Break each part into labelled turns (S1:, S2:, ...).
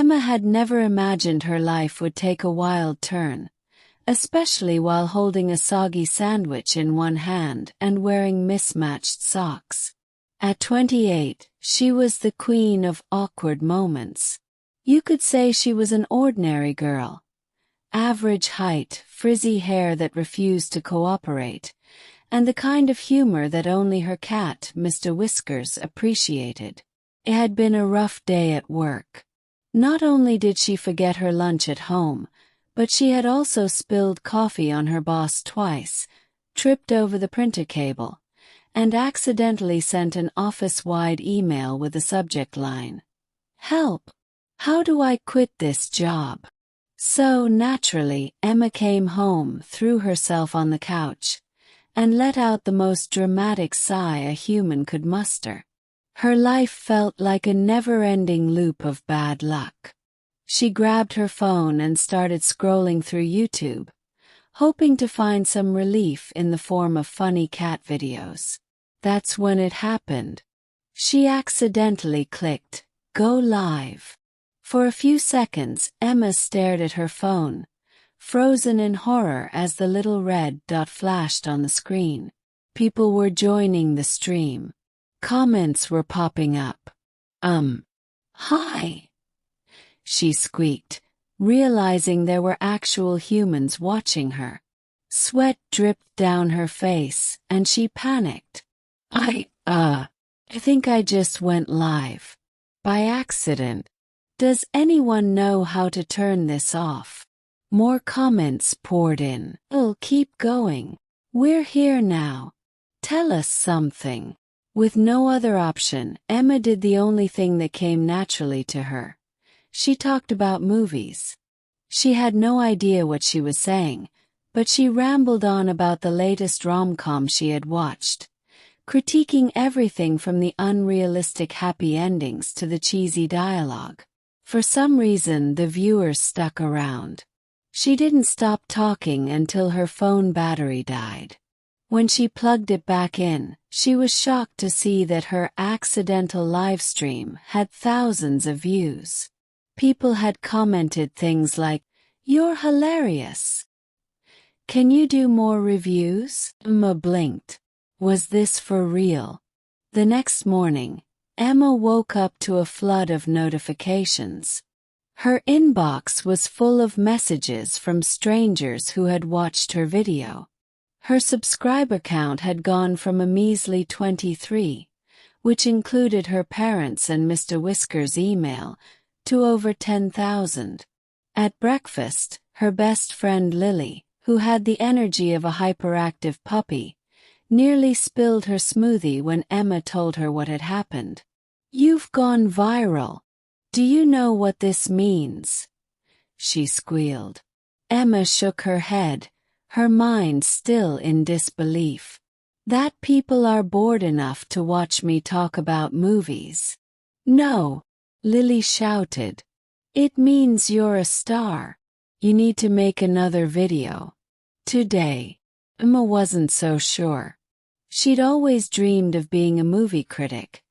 S1: Emma had never imagined her life would take a wild turn, especially while holding a soggy sandwich in one hand and wearing mismatched socks. At 28, she was the queen of awkward moments. You could say she was an ordinary girl. Average height, frizzy hair that refused to cooperate, and the kind of humor that only her cat, Mr. Whiskers, appreciated. It had been a rough day at work. Not only did she forget her lunch at home, but she had also spilled coffee on her boss twice, tripped over the printer cable, and accidentally sent an office-wide email with the subject line, "Help! How do I quit this job?" So, naturally, Emma came home, threw herself on the couch, and let out the most dramatic sigh a human could muster. Her life felt like a never-ending loop of bad luck. She grabbed her phone and started scrolling through YouTube, hoping to find some relief in the form of funny cat videos. That's when it happened. She accidentally clicked "Go Live." For a few seconds, Emma stared at her phone, frozen in horror as the little red dot flashed on the screen. People were joining the stream. Comments were popping up. Hi," she squeaked, realizing there were actual humans watching her. Sweat dripped down her face, and she panicked. I think I just went live. By accident. Does anyone know how to turn this off?" More comments poured in. "Oh, keep going. We're here now. Tell us something." With no other option, Emma did the only thing that came naturally to her. She talked about movies. She had no idea what she was saying, but she rambled on about the latest rom-com she had watched, critiquing everything from the unrealistic happy endings to the cheesy dialogue. For some reason, the viewers stuck around. She didn't stop talking until her phone battery died. When she plugged it back in, she was shocked to see that her accidental live stream had thousands of views. People had commented things like, "You're hilarious. Can you do more reviews?" Emma blinked. Was this for real? The next morning, Emma woke up to a flood of notifications. Her inbox was full of messages from strangers who had watched her video. Her subscriber count had gone from a measly 23, which included her parents and Mr. Whiskers' email, to over 10,000. At breakfast, her best friend Lily, who had the energy of a hyperactive puppy, nearly spilled her smoothie when Emma told her what had happened. "You've gone viral. Do you know what this means?" she squealed. Emma shook her head, her mind still in disbelief. "That people are bored enough to watch me talk about movies." "No," Lily shouted. "It means you're a star. You need to make another video. Today." Emma wasn't so sure. She'd always dreamed of being a movie critic,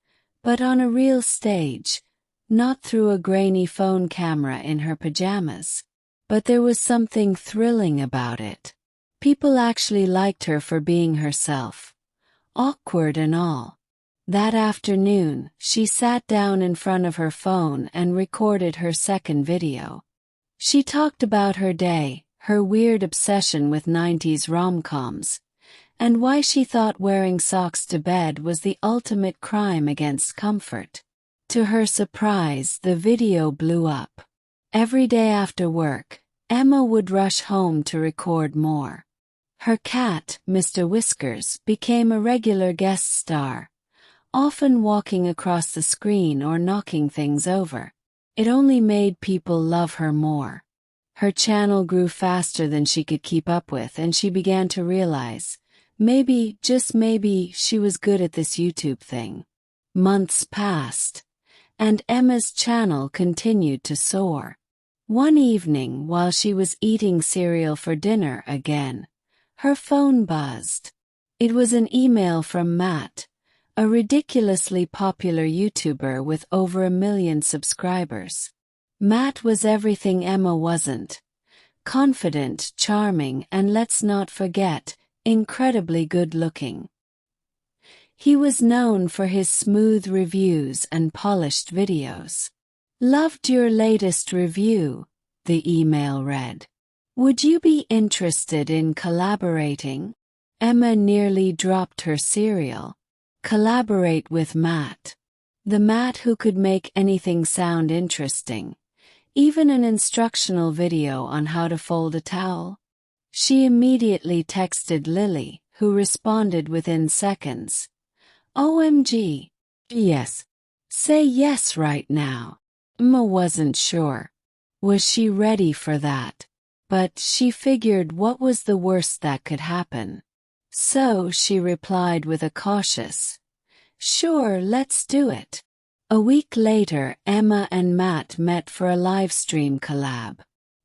S1: but on a real stage, not through a grainy phone camera in her pajamas. But there was something thrilling about it. People actually liked her for being herself, awkward and all. That afternoon, she sat down in front of her phone and recorded her second video. She talked about her day, her weird obsession with 90s rom-coms, and why she thought wearing socks to bed was the ultimate crime against comfort. To her surprise, the video blew up. Every day after work, Emma would rush home to record more. Her cat, Mr. Whiskers, became a regular guest star, often walking across the screen or knocking things over. It only made people love her more. Her channel grew faster than she could keep up with, and she began to realize, maybe, just maybe, she was good at this YouTube thing. Months passed, and Emma's channel continued to soar. One evening, while she was eating cereal for dinner again, her phone buzzed. It was an email from Matt, a ridiculously popular YouTuber with over 1 million subscribers. Matt was everything Emma wasn't. Confident, charming, and let's not forget, incredibly good-looking. He was known for his smooth reviews and polished videos. "Loved your latest review," the email read. "Would you be interested in collaborating?" Emma nearly dropped her cereal. Collaborate with Matt. The Matt who could make anything sound interesting. Even an instructional video on how to fold a towel. She immediately texted Lily, who responded within seconds. "OMG. Yes. Say yes right now." Emma wasn't sure. Was she ready for that? But she figured what was the worst that could happen. So she replied with a cautious, "Sure, let's do it." A week later, Emma and Matt met for a livestream collab.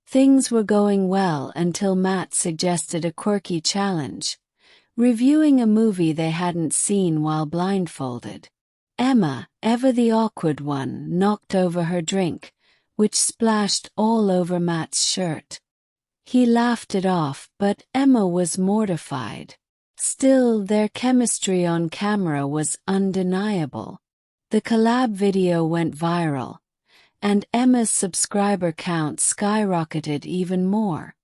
S1: Things were going well until Matt suggested a quirky challenge, reviewing a movie they hadn't seen while blindfolded. Emma, ever the awkward one, knocked over her drink, which splashed all over Matt's shirt. He laughed it off, but Emma was mortified. Still, their chemistry on camera was undeniable. The collab video went viral, and Emma's subscriber count skyrocketed even more.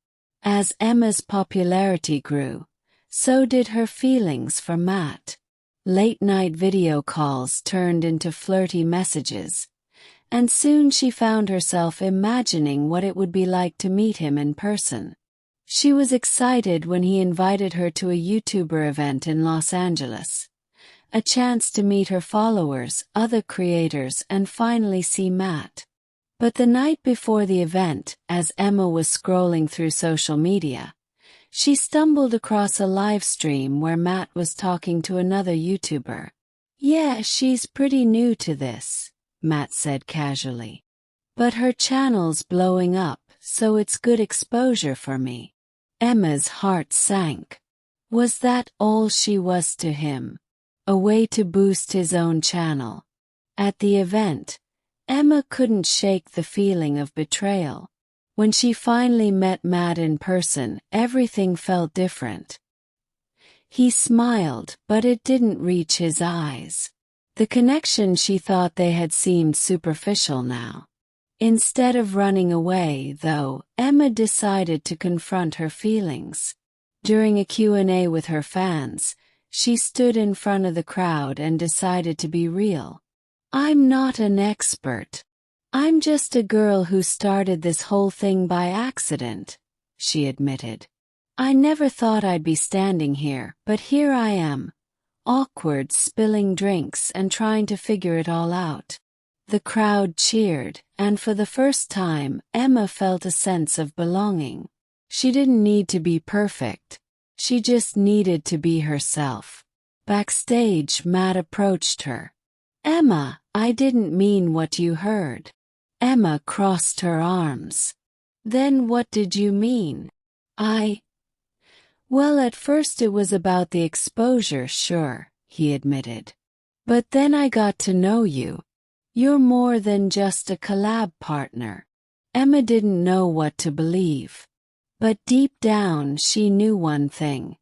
S1: As Emma's popularity grew, so did her feelings for Matt. Late-night video calls turned into flirty messages, and soon she found herself imagining what it would be like to meet him in person. She was excited when he invited her to a YouTuber event in Los Angeles. A chance to meet her followers, other creators, and finally see Matt. But the night before the event, as Emma was scrolling through social media, she stumbled across a live stream where Matt was talking to another YouTuber. "Yeah, she's pretty new to this," Matt said casually. "But her channel's blowing up, so it's good exposure for me." Emma's heart sank. Was that all she was to him? A way to boost his own channel. At the event, Emma couldn't shake the feeling of betrayal. When she finally met Matt in person, everything felt different. He smiled, but it didn't reach his eyes. The connection she thought they had seemed superficial now. Instead of running away, though, Emma decided to confront her feelings. During a Q&A with her fans, she stood in front of the crowd and decided to be real. "I'm not an expert. I'm just a girl who started this whole thing by accident," she admitted. "I never thought I'd be standing here, but here I am, awkward, spilling drinks and trying to figure it all out." The crowd cheered, and for the first time, Emma felt a sense of belonging. She didn't need to be perfect. She just needed to be herself. Backstage, Matt approached her. "Emma, I didn't mean what you heard." Emma crossed her arms. "Then what did you mean?" Well, at first it was about the exposure, sure," he admitted. "But then I got to know you. You're more than just a collab partner." Emma didn't know what to believe. But deep down she knew one thing.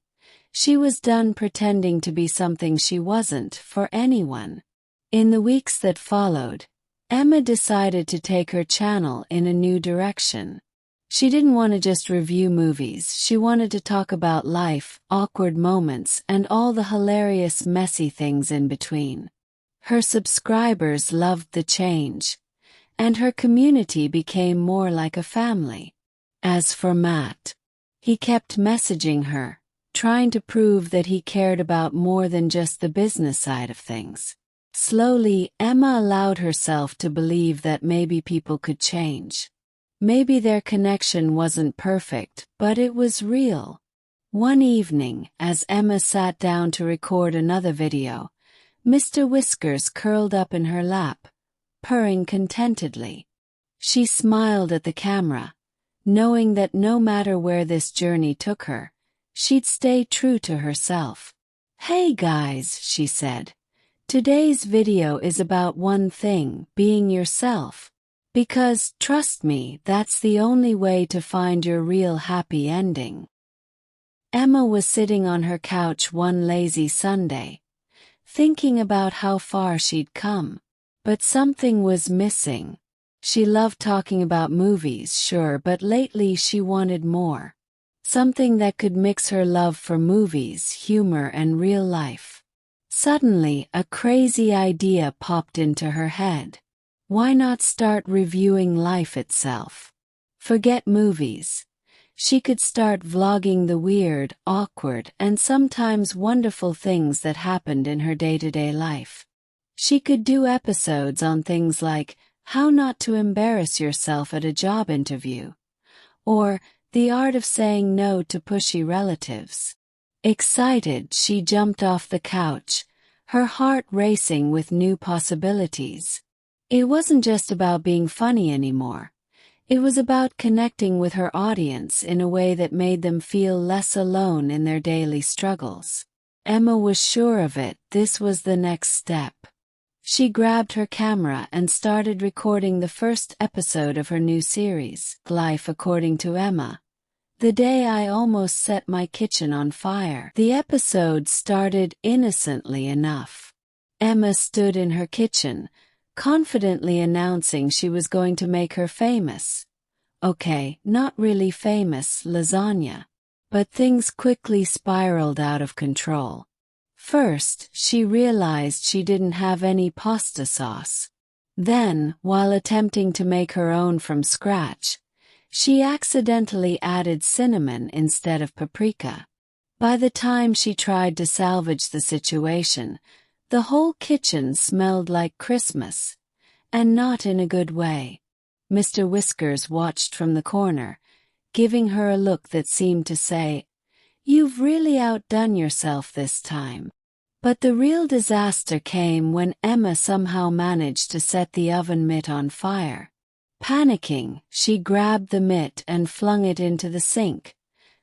S1: She was done pretending to be something she wasn't for anyone. In the weeks that followed, Emma decided to take her channel in a new direction. She didn't want to just review movies, she wanted to talk about life, awkward moments, and all the hilarious, messy things in between. Her subscribers loved the change, and her community became more like a family. As for Matt, he kept messaging her, trying to prove that he cared about more than just the business side of things. Slowly, Emma allowed herself to believe that maybe people could change. Maybe their connection wasn't perfect, but it was real. One evening, as Emma sat down to record another video, Mr. Whiskers curled up in her lap, purring contentedly. She smiled at the camera, knowing that no matter where this journey took her, she'd stay true to herself. "Hey guys," she said. "Today's video is about one thing, being yourself. Because, trust me, that's the only way to find your real happy ending. Emma was sitting on her couch one lazy Sunday, thinking about how far she'd come. But something was missing. She loved talking about movies, sure, but lately she wanted more. Something that could mix her love for movies, humor, and real life. Suddenly, a crazy idea popped into her head. Why not start reviewing life itself? Forget movies. She could start vlogging the weird, awkward, and sometimes wonderful things that happened in her day-to-day life. She could do episodes on things like how not to embarrass yourself at a job interview, or the art of saying no to pushy relatives. Excited, she jumped off the couch, her heart racing with new possibilities. It wasn't just about being funny anymore. It was about connecting with her audience in a way that made them feel less alone in their daily struggles. Emma was sure of it. This was the next step. She grabbed her camera and started recording the first episode of her new series, Life According to Emma. The day I almost set my kitchen on fire. The episode started innocently enough. Emma stood in her kitchen, confidently announcing she was going to make her famous. Okay, not really famous lasagna. But things quickly spiraled out of control. First, she realized she didn't have any pasta sauce. Then, while attempting to make her own from scratch, she accidentally added cinnamon instead of paprika. By the time she tried to salvage the situation, the whole kitchen smelled like Christmas, and not in a good way. Mr. Whiskers watched from the corner, giving her a look that seemed to say, "You've really outdone yourself this time." But the real disaster came when Emma somehow managed to set the oven mitt on fire. Panicking, she grabbed the mitt and flung it into the sink,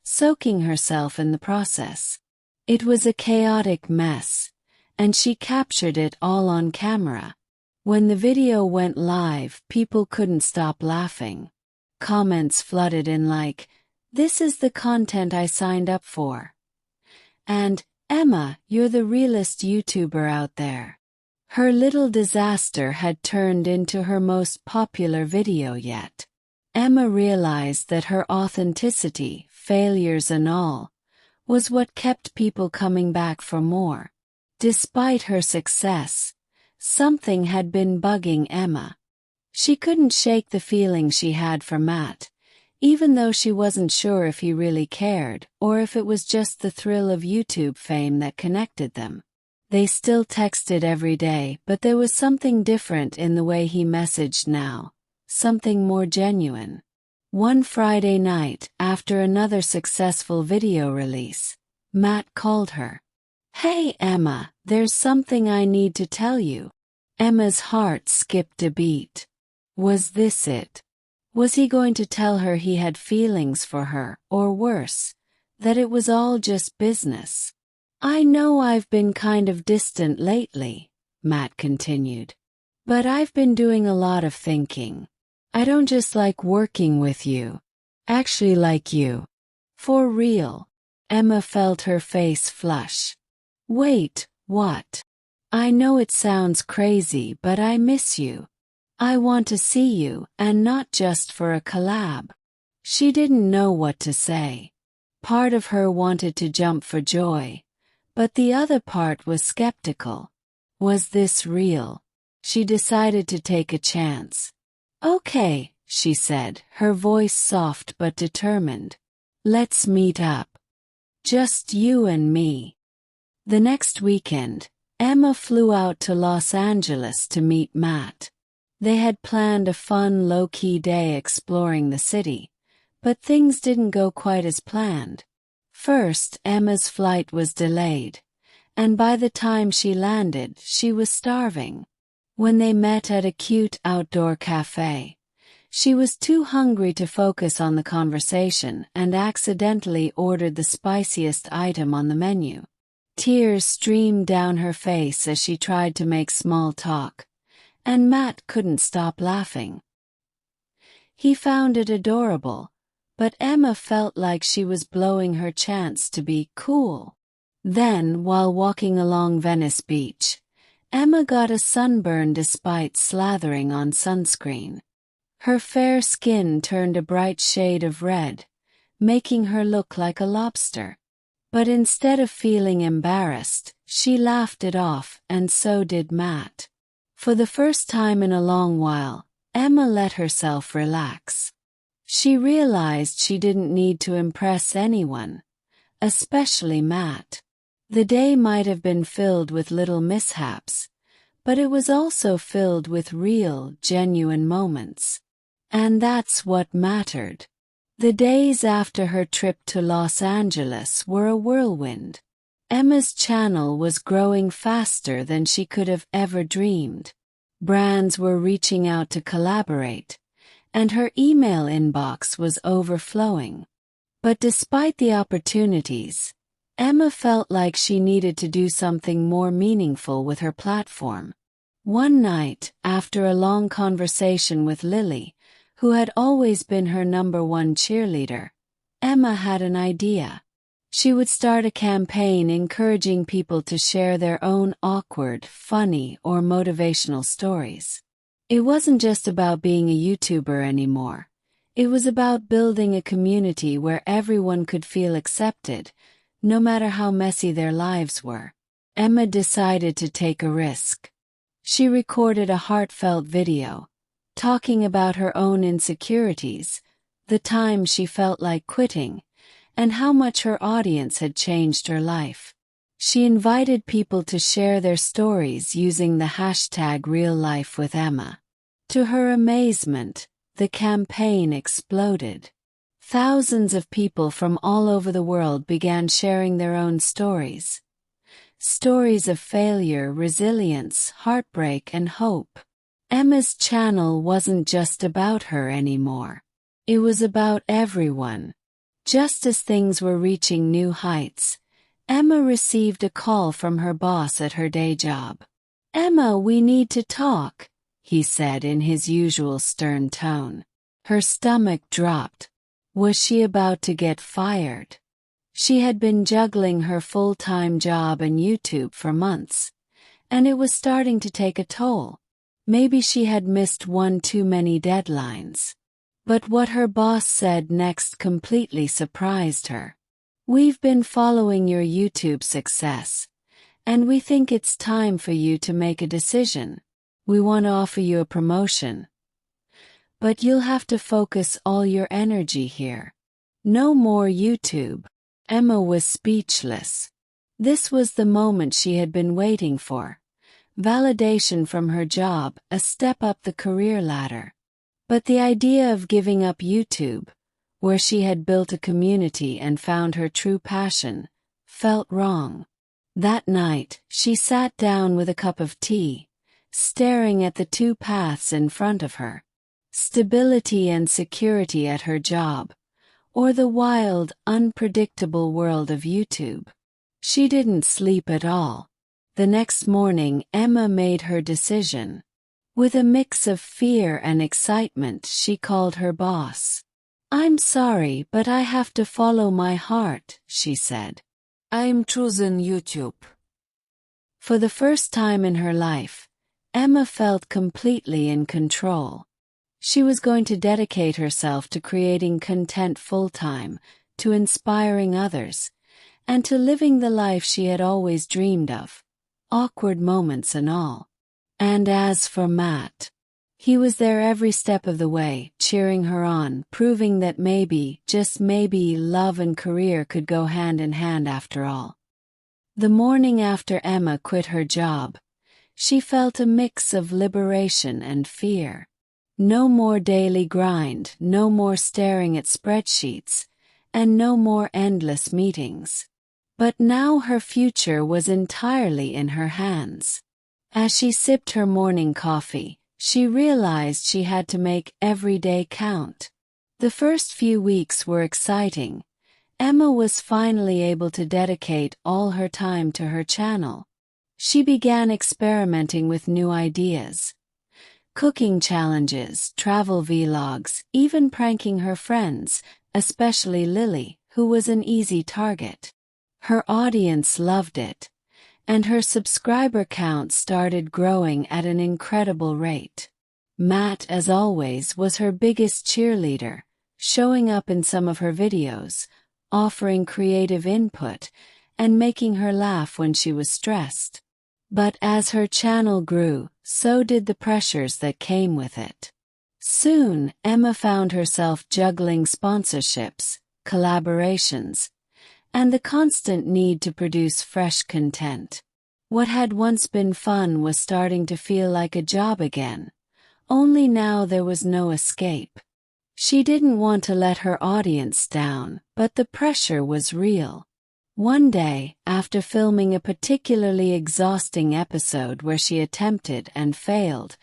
S1: soaking herself in the process. It was a chaotic mess, and she captured it all on camera. When the video went live, people couldn't stop laughing. Comments flooded in like, "This is the content I signed up for." And, "Emma, you're the realest YouTuber out there." Her little disaster had turned into her most popular video yet. Emma realized that her authenticity, failures and all, was what kept people coming back for more. Despite her success, something had been bugging Emma. She couldn't shake the feeling she had for Matt, even though she wasn't sure if he really cared or if it was just the thrill of YouTube fame that connected them. They still texted every day, but there was something different in the way he messaged now, something more genuine. One Friday night, after another successful video release, Matt called her. "Hey Emma, there's something I need to tell you." Emma's heart skipped a beat. Was this it? Was he going to tell her he had feelings for her, or worse, that it was all just business? "I know I've been kind of distant lately," Matt continued. "But I've been doing a lot of thinking. I don't just like working with you. Actually like you. For real." Emma felt her face flush. "Wait, what? I know it sounds crazy, but I miss you. I want to see you, and not just for a collab." She didn't know what to say. Part of her wanted to jump for joy, but the other part was skeptical. Was this real? She decided to take a chance. "Okay," she said, her voice soft but determined. "Let's meet up. Just you and me." The next weekend, Emma flew out to Los Angeles to meet Matt. They had planned a fun, low-key day exploring the city, but things didn't go quite as planned. First, Emma's flight was delayed, and by the time she landed, she was starving. When they met at a cute outdoor cafe, she was too hungry to focus on the conversation and accidentally ordered the spiciest item on the menu. Tears streamed down her face as she tried to make small talk, and Matt couldn't stop laughing. He found it adorable, but Emma felt like she was blowing her chance to be cool. Then, while walking along Venice Beach, Emma got a sunburn despite slathering on sunscreen. Her fair skin turned a bright shade of red, making her look like a lobster. But instead of feeling embarrassed, she laughed it off, and so did Matt. For the first time in a long while, Emma let herself relax. She realized she didn't need to impress anyone, especially Matt. The day might have been filled with little mishaps, but it was also filled with real, genuine moments. And that's what mattered. The days after her trip to Los Angeles were a whirlwind. Emma's channel was growing faster than she could have ever dreamed. Brands were reaching out to collaborate, and her email inbox was overflowing. But despite the opportunities, Emma felt like she needed to do something more meaningful with her platform. One night, after a long conversation with Lily, who had always been her #1 cheerleader, Emma had an idea. She would start a campaign encouraging people to share their own awkward, funny, or motivational stories. It wasn't just about being a YouTuber anymore. It was about building a community where everyone could feel accepted, no matter how messy their lives were. Emma decided to take a risk. She recorded a heartfelt video, talking about her own insecurities, the time she felt like quitting, and how much her audience had changed her life. She invited people to share their stories using the hashtag #RealLifeWithEmma. To her amazement, the campaign exploded. Thousands of people from all over the world began sharing their own stories. Stories of failure, resilience, heartbreak, and hope. Emma's channel wasn't just about her anymore. It was about everyone. Just as things were reaching new heights, Emma received a call from her boss at her day job. "Emma, we need to talk," he said in his usual stern tone. Her stomach dropped. Was she about to get fired? She had been juggling her full-time job and YouTube for months, and it was starting to take a toll. Maybe she had missed one too many deadlines. But what her boss said next completely surprised her. "We've been following your YouTube success, and we think it's time for you to make a decision. We want to offer you a promotion. But you'll have to focus all your energy here. No more YouTube." Emma was speechless. This was the moment she had been waiting for. Validation from her job, a step up the career ladder. But the idea of giving up YouTube, where she had built a community and found her true passion, felt wrong. That night, she sat down with a cup of tea, staring at the two paths in front of her. Stability and security at her job, or the wild, unpredictable world of YouTube. She didn't sleep at all. The next morning, Emma made her decision. With a mix of fear and excitement, she called her boss. "I'm sorry, but I have to follow my heart," she said. "I'm choosing YouTube." For the first time in her life, Emma felt completely in control. She was going to dedicate herself to creating content full-time, to inspiring others, and to living the life she had always dreamed of, awkward moments and all. And as for Matt, he was there every step of the way, cheering her on, proving that maybe, just maybe, love and career could go hand in hand after all. The morning after Emma quit her job, she felt a mix of liberation and fear. No more daily grind, no more staring at spreadsheets, and no more endless meetings. But now her future was entirely in her hands. As she sipped her morning coffee, she realized she had to make every day count. The first few weeks were exciting. Emma was finally able to dedicate all her time to her channel. She began experimenting with new ideas. Cooking challenges, travel vlogs, even pranking her friends, especially Lily, who was an easy target. Her audience loved it, and her subscriber count started growing at an incredible rate. Matt, as always, was her biggest cheerleader, showing up in some of her videos, offering creative input, and making her laugh when she was stressed. But as her channel grew, so did the pressures that came with it. Soon, Emma found herself juggling sponsorships, collaborations, and the constant need to produce fresh content. What had once been fun was starting to feel like a job again, only now there was no escape. She didn't want to let her audience down, but the pressure was real. One day, after filming a particularly exhausting episode where she attempted and failed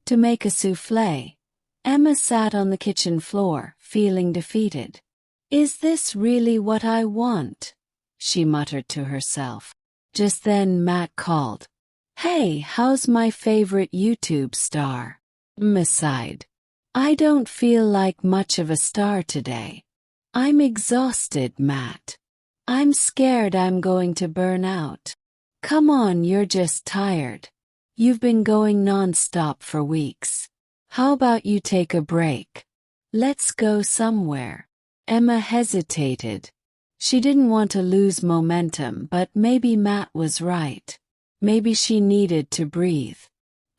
S1: to make a soufflé, Emma sat on the kitchen floor, feeling defeated. "Is this really what I want?" she muttered to herself. Just then Matt called. "Hey, how's my favorite YouTube star?" Emma sighed. "I don't feel like much of a star today. I'm exhausted, Matt. I'm scared I'm going to burn out." "Come on, you're just tired. You've been going non-stop for weeks. How about you take a break? Let's go somewhere." Emma hesitated. She didn't want to lose momentum, but maybe Matt was right. Maybe she needed to breathe.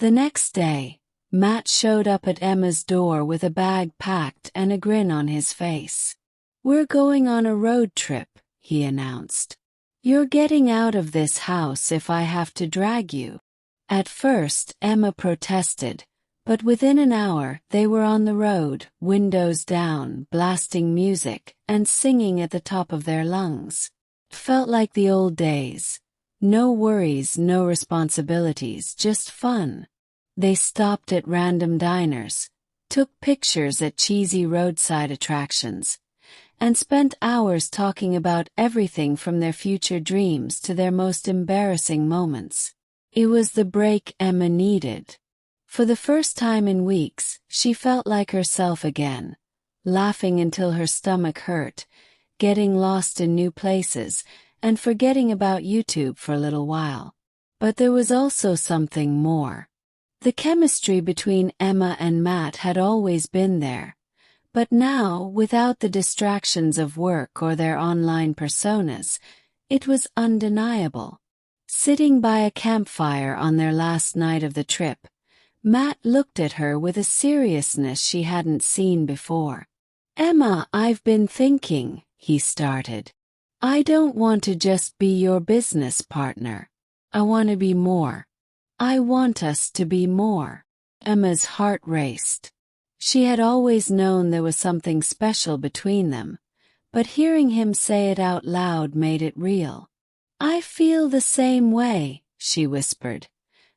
S1: The next day, Matt showed up at Emma's door with a bag packed and a grin on his face. "We're going on a road trip," he announced. "You're getting out of this house if I have to drag you." At first, Emma protested, but within an hour they were on the road, windows down, blasting music, and singing at the top of their lungs. It felt like the old days. No worries, no responsibilities, just fun. They stopped at random diners, took pictures at cheesy roadside attractions, and spent hours talking about everything from their future dreams to their most embarrassing moments. It was the break Emma needed. For the first time in weeks, she felt like herself again, laughing until her stomach hurt, getting lost in new places, and forgetting about YouTube for a little while. But there was also something more. The chemistry between Emma and Matt had always been there. But now, without the distractions of work or their online personas, it was undeniable. Sitting by a campfire on their last night of the trip, Matt looked at her with a seriousness she hadn't seen before. "Emma, I've been thinking," he started. "I don't want to just be your business partner. I want to be more. I want us to be more." Emma's heart raced. She had always known there was something special between them, but hearing him say it out loud made it real. "I feel the same way," she whispered,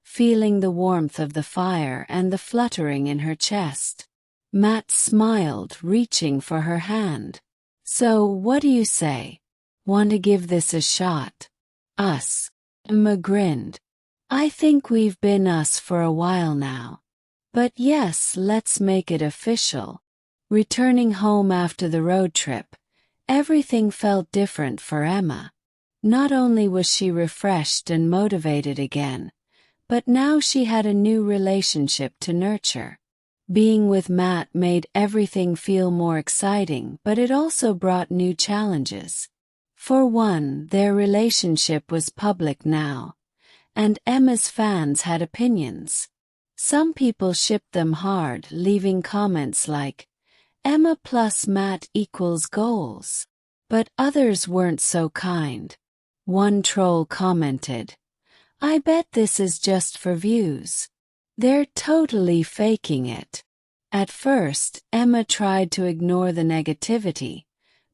S1: feeling the warmth of the fire and the fluttering in her chest. Matt smiled, reaching for her hand. "So, what do you say? Want to give this a shot?" "Us?" Emma grinned. "I think we've been us for a while now. But yes, let's make it official." Returning home after the road trip, everything felt different for Emma. Not only was she refreshed and motivated again, but now she had a new relationship to nurture. Being with Matt made everything feel more exciting, but it also brought new challenges. For one, their relationship was public now, and Emma's fans had opinions. Some people shipped them hard, leaving comments like, "Emma plus Matt equals goals." But others weren't so kind. One troll commented, "I bet this is just for views. They're totally faking it." At first, Emma tried to ignore the negativity,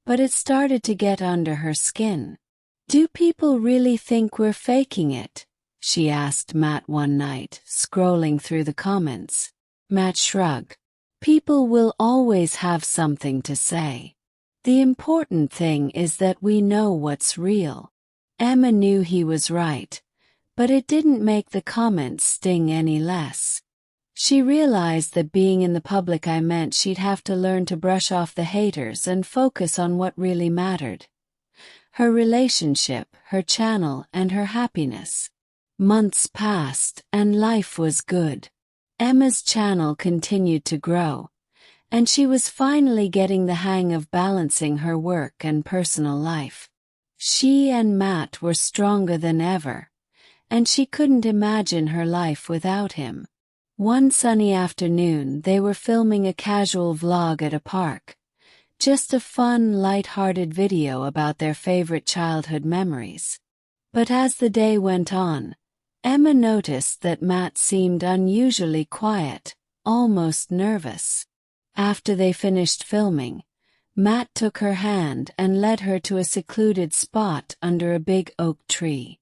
S1: but it started to get under her skin. "Do people really think we're faking it?" she asked Matt one night, scrolling through the comments. Matt shrugged. "People will always have something to say. The important thing is that we know what's real." Emma knew he was right, but it didn't make the comments sting any less. She realized that being in the public eye meant she'd have to learn to brush off the haters and focus on what really mattered. Her relationship, her channel, and her happiness. Months passed, and life was good. Emma's channel continued to grow, and she was finally getting the hang of balancing her work and personal life. She and Matt were stronger than ever, and she couldn't imagine her life without him. One sunny afternoon, they were filming a casual vlog at a park. Just a fun, light-hearted video about their favorite childhood memories. But as the day went on, Emma noticed that Matt seemed unusually quiet, almost nervous. After they finished filming, Matt took her hand and led her to a secluded spot under a big oak tree.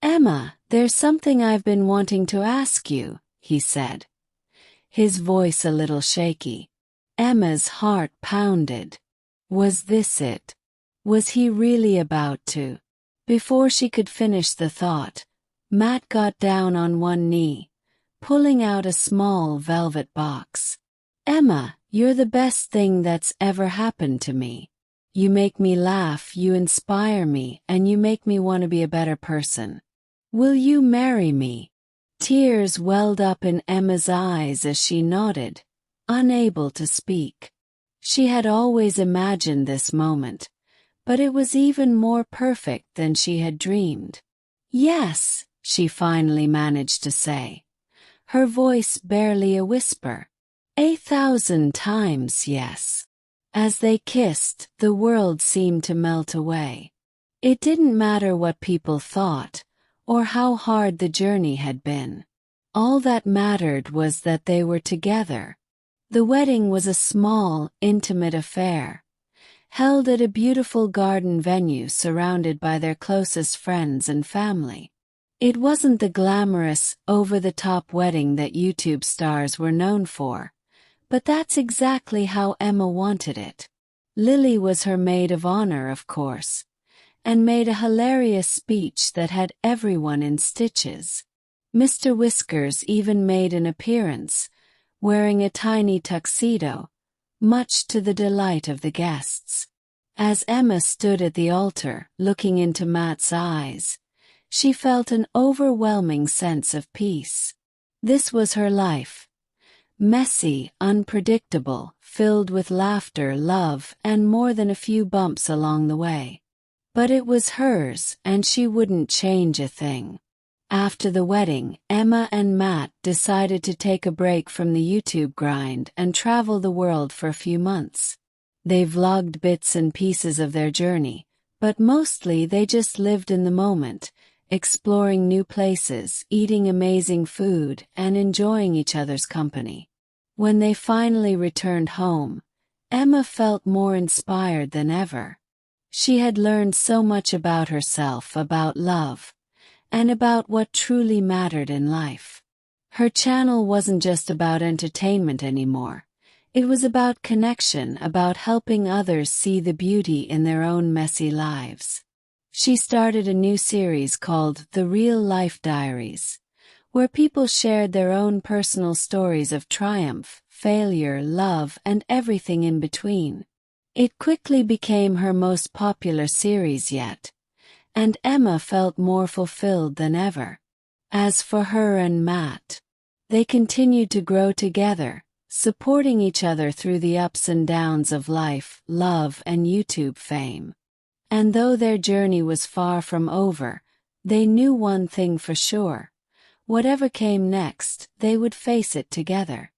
S1: "Emma, there's something I've been wanting to ask you," he said, his voice a little shaky. Emma's heart pounded. Was this it? Was he really about to? Before she could finish the thought, Matt got down on one knee, pulling out a small velvet box. "Emma, you're the best thing that's ever happened to me. You make me laugh, you inspire me, and you make me want to be a better person. Will you marry me?" Tears welled up in Emma's eyes as she nodded, unable to speak. She had always imagined this moment, but it was even more perfect than she had dreamed. "Yes," she finally managed to say, her voice barely a whisper. 1,000 times yes. As they kissed, the world seemed to melt away. It didn't matter what people thought, or how hard the journey had been. All that mattered was that they were together. The wedding was a small, intimate affair, held at a beautiful garden venue surrounded by their closest friends and family. It wasn't the glamorous, over-the-top wedding that YouTube stars were known for, but that's exactly how Emma wanted it. Lily was her maid of honor, of course, and made a hilarious speech that had everyone in stitches. Mr. Whiskers even made an appearance, wearing a tiny tuxedo, much to the delight of the guests. As Emma stood at the altar, looking into Matt's eyes, she felt an overwhelming sense of peace. This was her life. Messy, unpredictable, filled with laughter, love, and more than a few bumps along the way. But it was hers, and she wouldn't change a thing. After the wedding, Emma and Matt decided to take a break from the YouTube grind and travel the world for a few months. They vlogged bits and pieces of their journey, but mostly they just lived in the moment, exploring new places, eating amazing food, and enjoying each other's company. When they finally returned home, Emma felt more inspired than ever. She had learned so much about herself, about love, and about what truly mattered in life. Her channel wasn't just about entertainment anymore. It was about connection, about helping others see the beauty in their own messy lives. She started a new series called The Real Life Diaries, where people shared their own personal stories of triumph, failure, love, and everything in between. It quickly became her most popular series yet, and Emma felt more fulfilled than ever. As for her and Matt, they continued to grow together, supporting each other through the ups and downs of life, love, and YouTube fame. And though their journey was far from over, they knew one thing for sure: whatever came next, they would face it together.